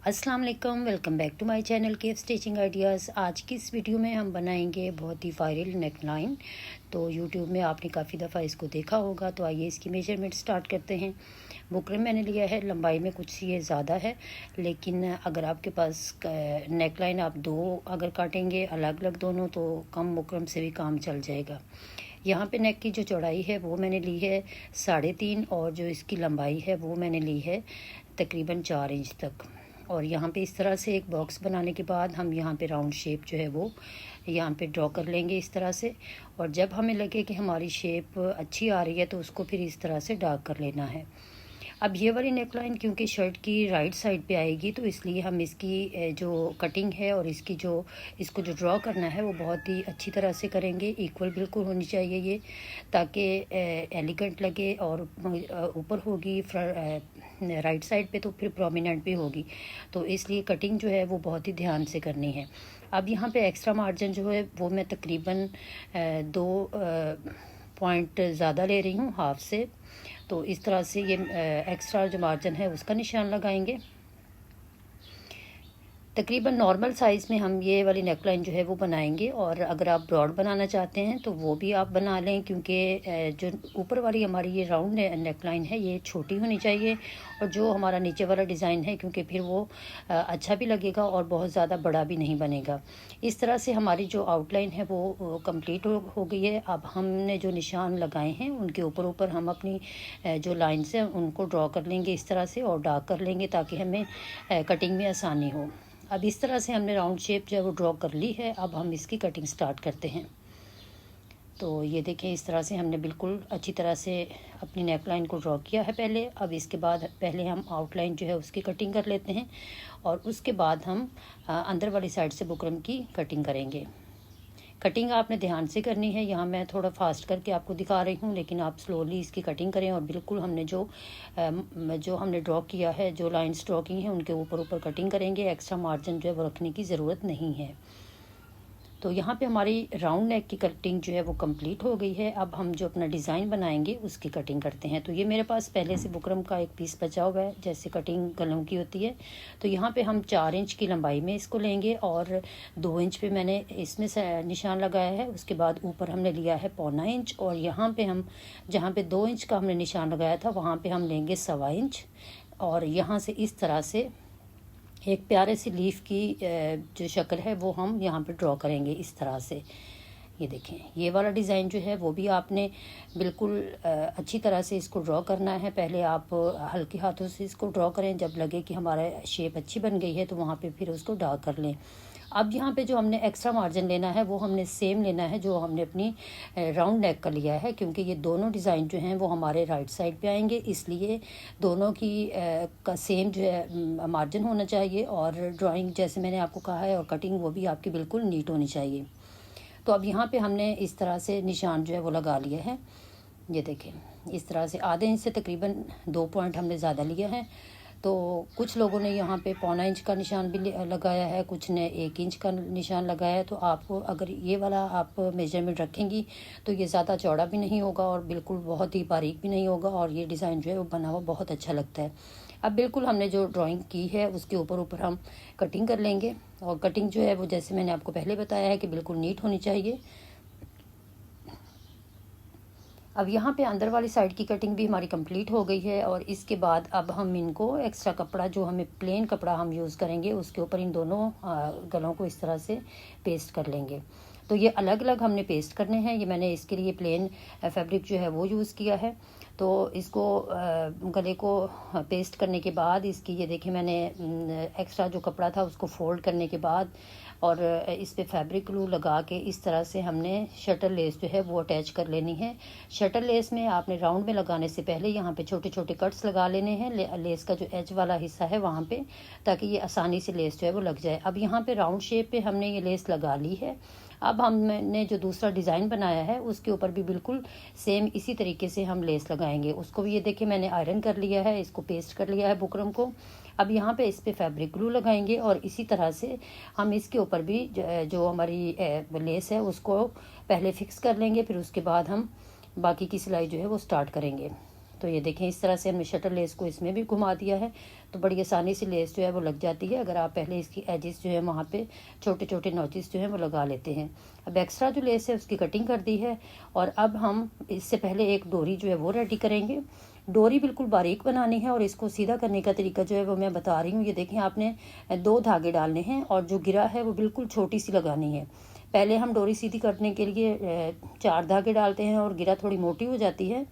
अस्सलाम वालेकुम, welcome back to my channel Kaif stitching ideas. आज की इस वीडियो में हम बनाएंगे बहुत ही वायरल नेक लाइन। तो यूट्यूब में आपने काफ़ी दफ़ा इसको देखा होगा। तो आइए इसकी मेजरमेंट स्टार्ट करते हैं। बुकरम मैंने लिया है, लंबाई में कुछ ये ज़्यादा है, लेकिन अगर आपके पास नेक लाइन आप दो अगर काटेंगे अलग अलग दोनों तो कम बुकरम से भी काम चल जाएगा। यहाँ पे नेक की जो चौड़ाई है वो मैंने ली है 3.5 और जो इसकी लंबाई है वो मैंने ली है तकरीबन 4 इंच तक। और यहाँ पे इस तरह से एक बॉक्स बनाने के बाद हम यहाँ पे राउंड शेप जो है वो यहाँ पे ड्रॉ कर लेंगे इस तरह से। और जब हमें लगे कि हमारी शेप अच्छी आ रही है तो उसको फिर इस तरह से डार्क कर लेना है। अब ये वाली नेकलाइन क्योंकि शर्ट की राइट साइड पे आएगी तो इसलिए हम इसकी जो कटिंग है और इसको जो ड्रॉ करना है वो बहुत ही अच्छी तरह से करेंगे। इक्वल बिल्कुल होनी चाहिए ये, ताकि एलिगेंट लगे। और ऊपर होगी राइट साइड पे तो फिर प्रोमिनेंट भी होगी, तो इसलिए कटिंग जो है वो बहुत ही ध्यान से करनी है। अब यहाँ पे एक्स्ट्रा मार्जिन जो है वो मैं तकरीबन 2 पॉइंट ज़्यादा ले रही हूँ, हाफ से। तो इस तरह से ये एक्स्ट्रा जो मार्जिन है उसका निशान लगाएंगे। तकरीबन नॉर्मल साइज़ में हम ये वाली नेकलाइन जो है वो बनाएंगे। और अगर आप ब्रॉड बनाना चाहते हैं तो वो भी आप बना लें, क्योंकि जो ऊपर वाली हमारी ये राउंड नेकलाइन है ये छोटी होनी चाहिए। और जो हमारा नीचे वाला डिज़ाइन है क्योंकि फिर वो अच्छा भी लगेगा और बहुत ज़्यादा बड़ा भी नहीं बनेगा। इस तरह से हमारी जो आउटलाइन है वो कंप्लीट हो गई है। अब हमने जो निशान लगाए हैं उनके ऊपर ऊपर हम अपनी जो लाइन्स हैं उनको ड्रॉ कर लेंगे इस तरह से और डार्क कर लेंगे, ताकि हमें कटिंग में आसानी हो। अब इस तरह से हमने राउंड शेप जो है वो ड्रॉ कर ली है। अब हम इसकी कटिंग स्टार्ट करते हैं। तो ये देखें, इस तरह से हमने बिल्कुल अच्छी तरह से अपनी नेकलाइन को ड्रॉ किया है पहले। अब इसके बाद पहले हम आउटलाइन जो है उसकी कटिंग कर लेते हैं और उसके बाद हम अंदर वाली साइड से बुकरम की कटिंग करेंगे। कटिंग आपने ध्यान से करनी है। यहाँ मैं थोड़ा फास्ट करके आपको दिखा रही हूँ, लेकिन आप स्लोली इसकी कटिंग करें। और बिल्कुल हमने जो हमने ड्रॉ किया है, जो लाइंस ड्रॉ की हैं उनके ऊपर ऊपर कटिंग करेंगे। एक्स्ट्रा मार्जिन जो है वो रखने की ज़रूरत नहीं है। तो यहाँ पे हमारी राउंड नेक की कटिंग जो है वो कंप्लीट हो गई है। अब हम जो अपना डिज़ाइन बनाएंगे उसकी कटिंग करते हैं। तो ये मेरे पास पहले से बुकरम का एक पीस बचा हुआ है, जैसे कटिंग गलों की होती है। तो यहाँ पे हम 4 इंच की लंबाई में इसको लेंगे और 2 इंच पे मैंने इसमें से निशान लगाया है। उसके बाद ऊपर हमने लिया है 1.25 इंच और यहाँ पे हम जहाँ पे 2 इंच का हमने निशान लगाया था वहाँ पे हम लेंगे 1.25 इंच। और यहाँ से इस तरह से एक प्यारे सी लीफ की जो शक्ल है वो हम यहाँ पे ड्रॉ करेंगे इस तरह से। ये देखें, ये वाला डिज़ाइन जो है वो भी आपने बिल्कुल अच्छी तरह से इसको ड्रॉ करना है। पहले आप हल्के हाथों से इसको ड्रॉ करें, जब लगे कि हमारा शेप अच्छी बन गई है तो वहाँ पे फिर उसको डार्क कर लें। अब यहाँ पे जो हमने एक्स्ट्रा मार्जिन लेना है वो हमने सेम लेना है जो हमने अपनी राउंड नेक का लिया है, क्योंकि ये दोनों डिज़ाइन जो हैं वो हमारे राइट साइड पे आएंगे, इसलिए दोनों की का सेम जो है मार्जिन होना चाहिए। और ड्राइंग जैसे मैंने आपको कहा है और कटिंग वो भी आपकी बिल्कुल नीट होनी चाहिए। तो अब यहाँ पे हमने इस तरह से निशान जो है वो लगा लिया है। ये देखें, इस तरह से आधे इंच से तकरीबन 2 पॉइंट हमने ज़्यादा लिया है। तो कुछ लोगों ने यहाँ पे 1.25 इंच का निशान भी लगाया है, कुछ ने 1 इंच का निशान लगाया है। तो आपको अगर ये वाला आप मेजरमेंट रखेंगी तो ये ज़्यादा चौड़ा भी नहीं होगा और बिल्कुल बहुत ही बारीक भी नहीं होगा, और ये डिज़ाइन जो है वो बना हुआ बहुत अच्छा लगता है। अब बिल्कुल हमने जो ड्राइंग की है उसके ऊपर ऊपर हम कटिंग कर लेंगे। और कटिंग जो है वो जैसे मैंने आपको पहले बताया है कि बिल्कुल नीट होनी चाहिए। अब यहाँ पे अंदर वाली साइड की कटिंग भी हमारी कंप्लीट हो गई है। और इसके बाद अब हम इनको एक्स्ट्रा कपड़ा जो हमें प्लेन कपड़ा हम यूज़ करेंगे उसके ऊपर इन दोनों गलों को इस तरह से पेस्ट कर लेंगे। तो ये अलग अलग हमने पेस्ट करने हैं। ये मैंने इसके लिए प्लेन फैब्रिक जो है वो यूज़ किया है। तो इसको गले को पेस्ट करने के बाद इसकी ये देखें, मैंने एक्स्ट्रा जो कपड़ा था उसको फोल्ड करने के बाद और इस पे फैब्रिक ग्लू लगा के इस तरह से हमने शटल लेस जो है वो अटैच कर लेनी है। शटल लेस में आपने राउंड में लगाने से पहले यहाँ पे छोटे छोटे कट्स लगा लेने हैं लेस का जो एज वाला हिस्सा है वहाँ पे, ताकि ये आसानी से लेस जो है वो लग जाए। अब यहाँ पे राउंड शेप पे हमने ये लेस लगा ली है। अब हमने जो दूसरा डिज़ाइन बनाया है उसके ऊपर भी बिल्कुल सेम इसी तरीके से हम लेस लगाएंगे। उसको भी ये देखिए मैंने आयरन कर लिया है, इसको पेस्ट कर लिया है बुकरम को। अब यहाँ पे इस पे फैब्रिक ग्लू लगाएंगे और इसी तरह से हम इसके ऊपर भी जो हमारी लेस है उसको पहले फिक्स कर लेंगे, फिर उसके बाद हम बाकी की सिलाई जो है वो स्टार्ट करेंगे। तो ये देखें इस तरह से हमने शटर लेस को इसमें भी घुमा दिया है, तो बड़ी आसानी से लेस जो है वो लग जाती है अगर आप पहले इसकी एजेस जो है वहाँ पे छोटे छोटे नॉचेस जो है वो लगा लेते हैं। अब एक्स्ट्रा जो लेस है उसकी कटिंग कर दी है, और अब हम इससे पहले एक डोरी जो है वो रेडी करेंगे। डोरी बिल्कुल बारीक बनानी है, और इसको सीधा करने का तरीका जो है वो मैं बता रही हूँ। ये देखें, आपने 2 धागे डालने हैं और जो गिरा है वो बिल्कुल छोटी सी लगानी है। पहले हम डोरी सीधी करने के लिए 4 धागे डालते हैं और गिरा थोड़ी मोटी हो जाती है,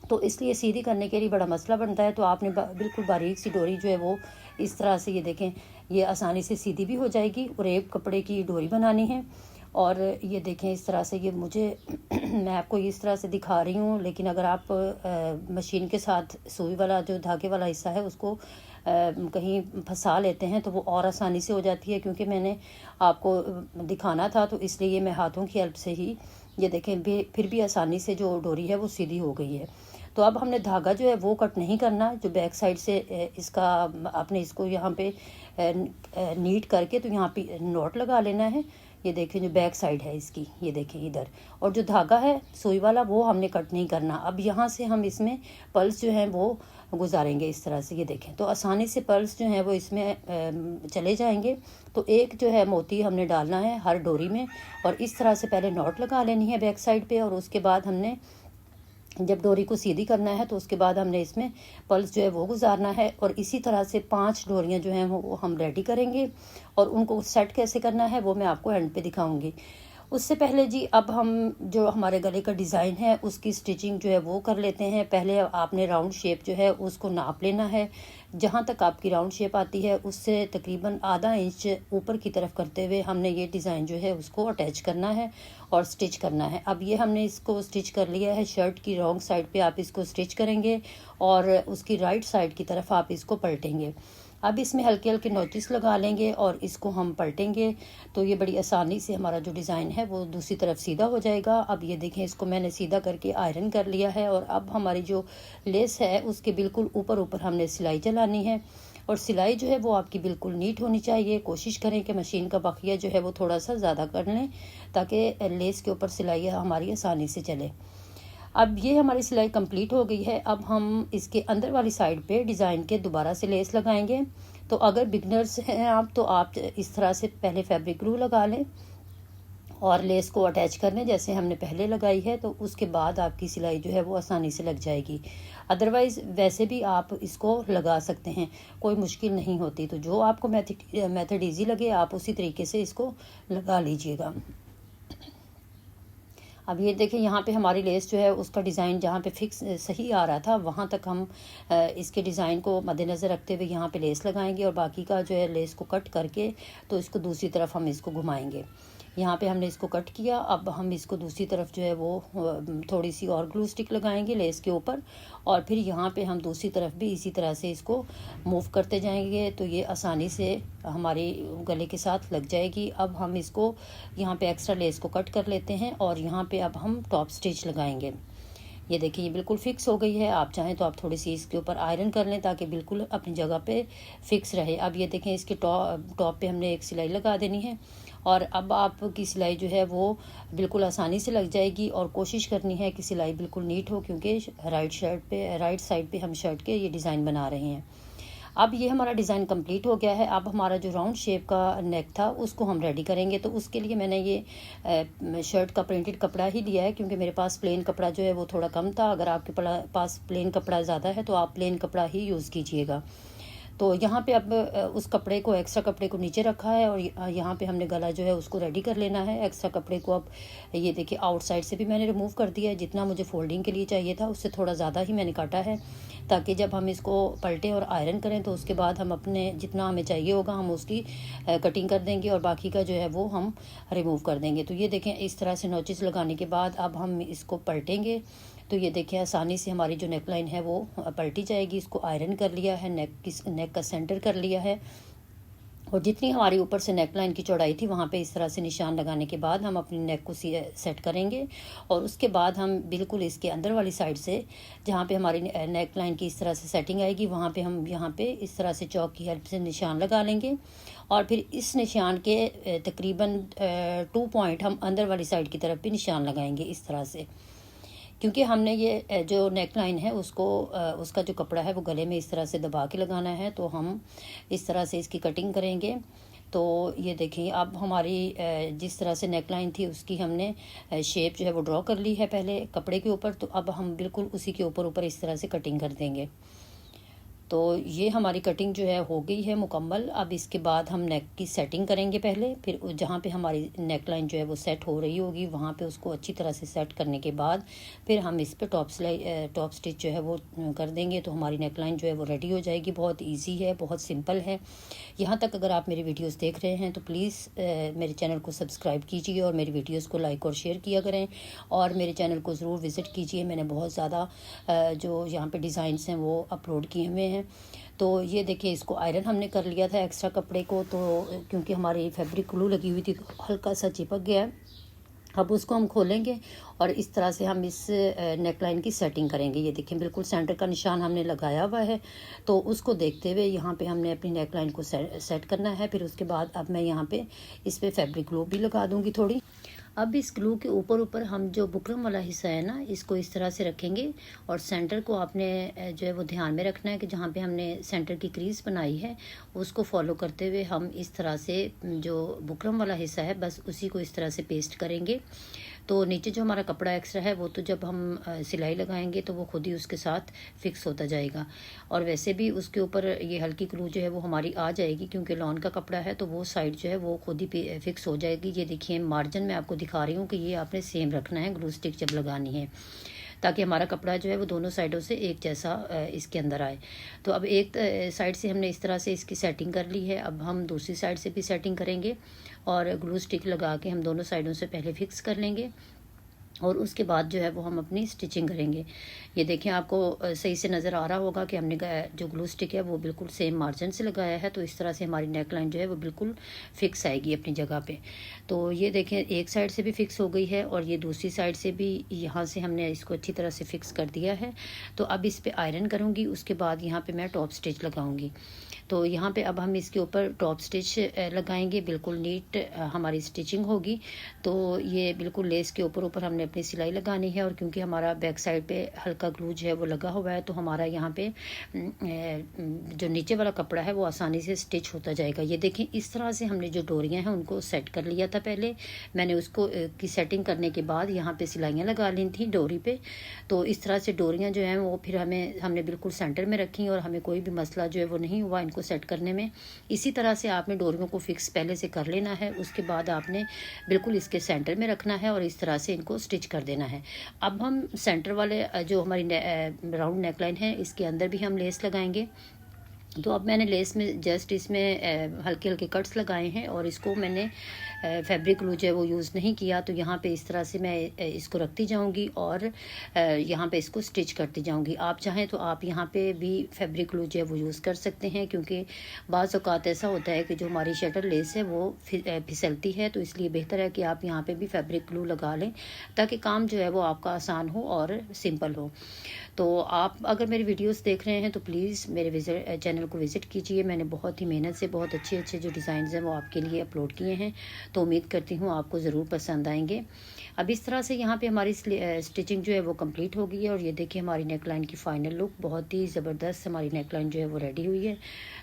तो इसलिए सीधी करने के लिए बड़ा मसला बनता है। तो आपने बिल्कुल बारीक सी डोरी जो है वो इस तरह से, ये देखें, ये आसानी से सीधी भी हो जाएगी। और एक कपड़े की डोरी बनानी है, और ये देखें इस तरह से, ये मुझे मैं आपको इस तरह से दिखा रही हूँ, लेकिन अगर आप मशीन के साथ सुई वाला जो धागे वाला हिस्सा है उसको कहीं फंसा लेते हैं तो वो और आसानी से हो जाती है। क्योंकि मैंने आपको दिखाना था तो इसलिए मैं हाथों की हेल्प से ही, ये देखें, फिर भी आसानी से जो डोरी है वो सीधी हो गई है। तो अब हमने धागा जो है वो कट नहीं करना, जो बैक साइड से इसका आपने इसको यहाँ पे नीट करके तो यहाँ पे नॉट लगा लेना है। ये देखें जो बैक साइड है इसकी, ये देखें इधर, और जो धागा है सुई वाला वो हमने कट नहीं करना। अब यहाँ से हम इसमें पल्स जो है वो गुजारेंगे इस तरह से, ये देखें, तो आसानी से पल्स जो है वो इसमें चले जाएंगे। तो एक जो है मोती हमने डालना है हर डोरी में, और इस तरह से पहले नॉट लगा लेनी है बैक साइड पे, और उसके बाद हमने जब डोरी को सीधी करना है तो उसके बाद हमने इसमें पल्स जो है वो गुजारना है। और इसी तरह से 5 डोरियां जो हैं वो हम रेडी करेंगे, और उनको सेट कैसे करना है वो मैं आपको एंड पे दिखाऊंगी। उससे पहले जी अब हम जो हमारे गले का डिज़ाइन है उसकी स्टिचिंग जो है वो कर लेते हैं। पहले आपने राउंड शेप जो है उसको नाप लेना है। जहाँ तक आपकी राउंड शेप आती है उससे तकरीबन आधा इंच ऊपर की तरफ करते हुए हमने ये डिज़ाइन जो है उसको अटैच करना है और स्टिच करना है। अब ये हमने इसको स्टिच कर लिया है। शर्ट की रॉन्ग साइड पे आप इसको स्टिच करेंगे और उसकी राइट साइड की तरफ आप इसको पलटेंगे। अब इसमें हल्के हल्के नोटिस लगा लेंगे और इसको हम पलटेंगे, तो ये बड़ी आसानी से हमारा जो डिज़ाइन है वो दूसरी तरफ सीधा हो जाएगा। अब ये देखें, इसको मैंने सीधा करके आयरन कर लिया है, और अब हमारी जो लेस है उसके बिल्कुल ऊपर ऊपर हमने सिलाई चलानी है। और सिलाई जो है वो आपकी बिल्कुल नीट होनी चाहिए। कोशिश करें कि मशीन का बखिया जो है वो थोड़ा सा ज़्यादा कर लें ताकि लेस के ऊपर सिलाई हमारी आसानी से चले। अब ये हमारी सिलाई कंप्लीट हो गई है। अब हम इसके अंदर वाली साइड पे डिज़ाइन के दोबारा से लेस लगाएंगे। तो अगर बिगनर्स हैं आप तो आप इस तरह से पहले फैब्रिक ग्लू लगा लें और लेस को अटैच कर लें जैसे हमने पहले लगाई है, तो उसके बाद आपकी सिलाई जो है वो आसानी से लग जाएगी। अदरवाइज़ वैसे भी आप इसको लगा सकते हैं, कोई मुश्किल नहीं होती। तो जो आपको मेथड ईजी लगे आप उसी तरीके से इसको लगा लीजिएगा। अब ये देखें, यहाँ पे हमारी लेस जो है उसका डिज़ाइन जहाँ पे फिक्स सही आ रहा था वहाँ तक हम इसके डिज़ाइन को मद्देनज़र रखते हुए यहाँ पे लेस लगाएंगे, और बाकी का जो है लेस को कट करके तो इसको दूसरी तरफ हम इसको घुमाएंगे। यहाँ पे हमने इसको कट किया। अब हम इसको दूसरी तरफ जो है वो थोड़ी सी और ग्लू स्टिक लगाएंगे लेस के ऊपर, और फिर यहाँ पे हम दूसरी तरफ भी इसी तरह से इसको मूव करते जाएंगे, तो ये आसानी से हमारे गले के साथ लग जाएगी। अब हम इसको यहाँ पे एक्स्ट्रा लेस को कट कर लेते हैं, और यहाँ पे अब हम टॉप स्टिच लगाएंगे। ये देखिए ये बिल्कुल फिक्स हो गई है। आप चाहें तो आप थोड़ी सी इसके ऊपर आयरन कर लें ताकि बिल्कुल अपनी जगह पे फिक्स रहे। अब ये देखें, इसके टॉप पे हमने एक सिलाई लगा देनी है, और अब आपकी सिलाई जो है वो बिल्कुल आसानी से लग जाएगी। और कोशिश करनी है कि सिलाई बिल्कुल नीट हो, क्योंकि राइट साइड पे हम शर्ट के ये डिज़ाइन बना रहे हैं। अब ये हमारा डिज़ाइन कंप्लीट हो गया है। अब हमारा जो राउंड शेप का नेक था उसको हम रेडी करेंगे। तो उसके लिए मैंने ये शर्ट का प्रिंटेड कपड़ा ही लिया है, क्योंकि मेरे पास प्लेन कपड़ा जो है वो थोड़ा कम था। अगर आपके पास प्लेन कपड़ा ज़्यादा है तो आप प्लेन कपड़ा ही यूज़ कीजिएगा। तो यहाँ पे अब उस कपड़े को, एक्स्ट्रा कपड़े को नीचे रखा है, और यहाँ पे हमने गला जो है उसको रेडी कर लेना है। एक्स्ट्रा कपड़े को अब ये देखिए आउटसाइड से भी मैंने रिमूव कर दिया है। जितना मुझे फोल्डिंग के लिए चाहिए था उससे थोड़ा ज़्यादा ही मैंने काटा है, ताकि जब हम इसको पलटें और आयरन करें तो उसके बाद हम अपने जितना हमें चाहिए होगा हम उसकी कटिंग कर देंगे, और बाकी का जो है वो हम रिमूव कर देंगे। तो ये देखें, इस तरह से नोचिस लगाने के बाद अब हम इसको पलटेंगे। तो ये देखिए आसानी से हमारी जो नेक लाइन है वो पलटी जाएगी। इसको आयरन कर लिया है, नेक का सेंटर कर लिया है, और जितनी हमारी ऊपर से नेक लाइन की चौड़ाई थी वहाँ पे इस तरह से निशान लगाने के बाद हम अपनी नेक को सेट करेंगे। और उसके बाद हम बिल्कुल इसके अंदर वाली साइड से जहाँ पे हमारी नेक लाइन की इस तरह से सेटिंग आएगी वहाँ पे हम यहाँ पे इस तरह से चौक की हेल्प से निशान लगा लेंगे, और फिर इस निशान के तकरीबन 2 पॉइंट हम अंदर वाली साइड की तरफ भी निशान लगाएंगे इस तरह से। क्योंकि हमने ये जो नेक लाइन है उसको उसका जो कपड़ा है वो गले में इस तरह से दबा के लगाना है, तो हम इस तरह से इसकी कटिंग करेंगे। तो ये देखिए अब हमारी जिस तरह से नेक लाइन थी उसकी हमने शेप जो है वो ड्रॉ कर ली है पहले कपड़े के ऊपर, तो अब हम बिल्कुल उसी के ऊपर ऊपर इस तरह से कटिंग कर देंगे। तो ये हमारी कटिंग जो है हो गई है मुकम्मल। अब इसके बाद हम नेक की सेटिंग करेंगे पहले, फिर जहाँ पे हमारी नेक लाइन जो है वो सेट हो रही होगी वहाँ पे उसको अच्छी तरह से सेट करने के बाद फिर हम इस पे टॉप स्टिच जो है वो कर देंगे। तो हमारी नेक लाइन जो है वो रेडी हो जाएगी। बहुत ईजी है, बहुत सिंपल है। यहाँ तक अगर आप मेरी वीडियोस देख रहे हैं तो प्लीज़ मेरे चैनल को सब्सक्राइब कीजिए और मेरी वीडियोस को लाइक और शेयर किया करें, और मेरे चैनल को ज़रूर विज़िट कीजिए। मैंने बहुत ज़्यादा जो यहाँ पे डिज़ाइंस हैं वो अपलोड किए हुए हैं। तो ये देखिए इसको आयरन हमने कर लिया था एक्स्ट्रा कपड़े को, तो क्योंकि हमारी फैब्रिक ग्लू लगी हुई थी हल्का सा चिपक गया है। अब उसको हम खोलेंगे और इस तरह से हम इस नेक लाइन की सेटिंग करेंगे। ये देखिए बिल्कुल सेंटर का निशान हमने लगाया हुआ है, तो उसको देखते हुए यहाँ पे हमने अपनी नेक लाइन को सेट करना है। फिर उसके बाद अब मैं यहाँ पे इस पे फैब्रिक ग्लू भी लगा दूँगी थोड़ी। अब इस ग्लू के ऊपर ऊपर हम जो बुकरम वाला हिस्सा है ना इसको इस तरह से रखेंगे, और सेंटर को आपने जो है वो ध्यान में रखना है कि जहाँ पे हमने सेंटर की क्रीज बनाई है उसको फॉलो करते हुए हम इस तरह से जो बुकरम वाला हिस्सा है बस उसी को इस तरह से पेस्ट करेंगे। तो नीचे जो हमारा कपड़ा एक्स्ट्रा है वो तो जब हम सिलाई लगाएंगे तो वो खुद ही उसके साथ फिक्स होता जाएगा, और वैसे भी उसके ऊपर ये हल्की ग्लू जो है वो हमारी आ जाएगी क्योंकि लॉन का कपड़ा है, तो वो साइड जो है वो खुद ही फिक्स हो जाएगी। ये देखिए मार्जिन मैं आपको दिखा रही हूँ कि ये आपने सेम रखना है ग्लू स्टिक जब लगानी है, ताकि हमारा कपड़ा जो है वो दोनों साइडों से एक जैसा इसके अंदर आए। तो अब एक साइड से हमने इस तरह से इसकी सेटिंग कर ली है, अब हम दूसरी साइड से भी सेटिंग करेंगे और ग्लू स्टिक लगा के हम दोनों साइडों से पहले फिक्स कर लेंगे और उसके बाद जो है वो हम अपनी स्टिचिंग करेंगे। ये देखें आपको सही से नज़र आ रहा होगा कि हमने जो ग्लू स्टिक है वो बिल्कुल सेम मार्जिन से लगाया है, तो इस तरह से हमारी नेक लाइन जो है वो बिल्कुल फिक्स आएगी अपनी जगह पे। तो ये देखें एक साइड से भी फिक्स हो गई है और ये दूसरी साइड से भी यहाँ से हमने इसको अच्छी तरह से फिक्स कर दिया है। तो अब इस पर आयरन करूँगी, उसके बाद यहाँ पर मैं टॉप स्टिच लगाऊँगी। तो यहाँ पे अब हम इसके ऊपर टॉप स्टिच लगाएंगे, बिल्कुल नीट हमारी स्टिचिंग होगी। तो ये बिल्कुल लेस के ऊपर ऊपर हमने अपनी सिलाई लगानी है, और क्योंकि हमारा बैक साइड पे हल्का ग्लू जो है वो लगा हुआ है तो हमारा यहाँ पे जो नीचे वाला कपड़ा है वो आसानी से स्टिच होता जाएगा। ये देखें इस तरह से हमने जो डोरियाँ हैं उनको सेट कर लिया था पहले। मैंने उसको की सेटिंग करने के बाद यहाँ पे सिलाइयाँ लगा ली थी डोरी पे। तो इस तरह से डोरियाँ जो हैं वो फिर हमने बिल्कुल सेंटर में रखी और हमें कोई भी मसला जो है वो नहीं हुआ इनको सेट करने में। इसी तरह से आपने डोरियों को फिक्स पहले से कर लेना है, उसके बाद आपने बिल्कुल इसके सेंटर में रखना है और इस तरह से इनको स्टिच कर देना है। अब हम सेंटर वाले जो हमारी राउंड नेकलाइन है इसके अंदर भी हम लेस लगाएंगे। तो अब मैंने लेस में जस्ट इसमें हल्के हल्के कट्स लगाए हैं और इसको मैंने फैब्रिक ग्लू जो है वो यूज़ नहीं किया। तो यहाँ पे इस तरह से मैं इसको रखती जाऊँगी और यहाँ पे इसको स्टिच करती जाऊँगी। आप चाहें तो आप यहाँ पे भी फैब्रिक ग्लू जो है वो यूज़ कर सकते हैं, क्योंकि बाज़ औक़ात ऐसा होता है कि जो हमारी शटर लेस है वो फिसलती है, तो इसलिए बेहतर है कि आप यहाँ पे भी फैब्रिक ग्लू लगा लें ताकि काम जो है वो आपका आसान हो और सिंपल हो। तो आप अगर मेरी वीडियोस देख रहे हैं तो प्लीज़ मेरे चैनल को विज़िट कीजिए। मैंने बहुत ही मेहनत से बहुत अच्छे अच्छे जो डिज़ाइंस हैं वो आपके लिए अपलोड किए हैं, तो उम्मीद करती हूँ आपको ज़रूर पसंद आएंगे। अब इस तरह से यहाँ पे हमारी स्टिचिंग जो है वो कंप्लीट हो गई है और ये देखिए हमारी नेकलाइन की फ़ाइनल लुक बहुत ही ज़बरदस्त हमारी नेकलाइन जो है वो रेडी हुई है।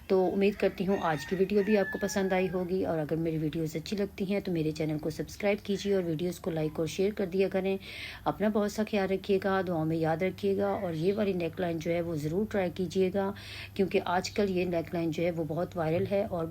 तो उम्मीद करती हूँ आज की वीडियो भी आपको पसंद आई होगी, और अगर मेरी वीडियोज़ अच्छी लगती हैं तो मेरे चैनल को सब्सक्राइब कीजिए और वीडियोज़ को लाइक और शेयर कर दिया करें। अपना बहुत सा ख्याल रखिएगा, दुआओं में याद रखिएगा, और ये वाली नेकलाइन जो है वो ज़रूर ट्राई कीजिएगा, क्योंकि आजकल ये नेकलाइन जो है वो बहुत वायरल है और